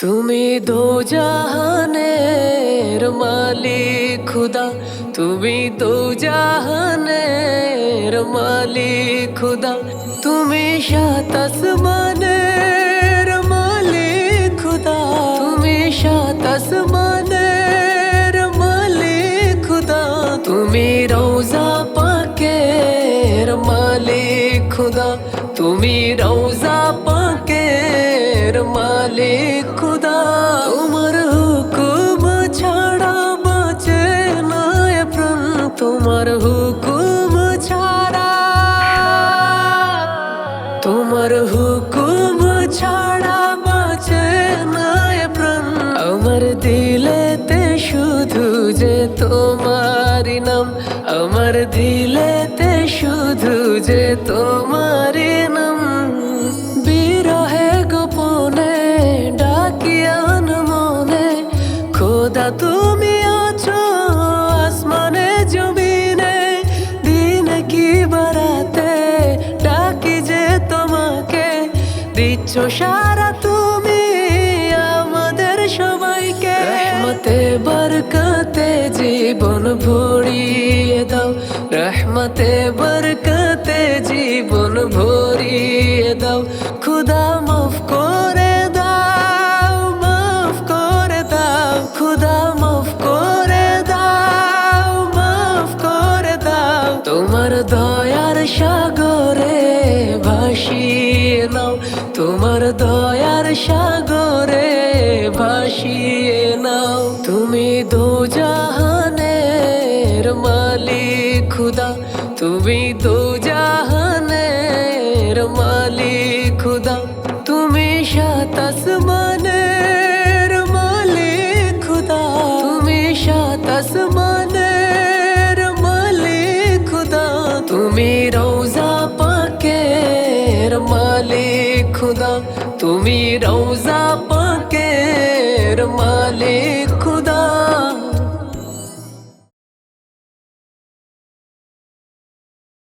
তুমি দো জাহানের মালিক খুদা, তুমি দো জাহানের মালিক খুদা, তুমি সাত আসমানের মালিক খুদা, তুমি সাত আসমানের মালিক খুদা, তুমি রওজা পাকের মালিক খুদা, তুমি রওজা পাকের মালিক খুদা। তোমার হুকুম ছাড়া বাঁচে না এ প্রাণ, তোমার হুকুম ছাড়া, তোমার হুকুম ছাড়া বাঁচে না এ প্রাণ। আমার দিলেতে শুধু যে তোমারই নাম, আমার দিলেতে শুধু যে তোমারই নাম। বিরহে গোপনে ডাকিয়ান মনে, খোদা তুমি আছো আসমানে জমিনে। দিনে কি বারাতে ডাকি যে তোমাকে, দিচ্ছ সারা তুমি আমাদের সবাইকে। রহমতে বরকতে জীবন ভরিয়ে দাও, রহমতে বরকতে জীবন ভরিয়ে দাও। খুদা মাফ করে দাও, মাফ করে দাও, খুদা মাফ করে দাও, মাফ করে দাও। তোমার দয়ার সাগরে ভাসিয়ে নাও, তোমার দয়ার সাগরে ভাসিয়ে নাও। তুমি দো জাহানের মালিক খুদা, তুমি দো জাহানের মালিক খুদা, তুমি সাত আসমানের মালিক খুদা, তুমি সাত আসমানের মালিক খুদা, তুমি রওজা পাকের মালিক খুদা, তুমি রওজা পাকের মালিক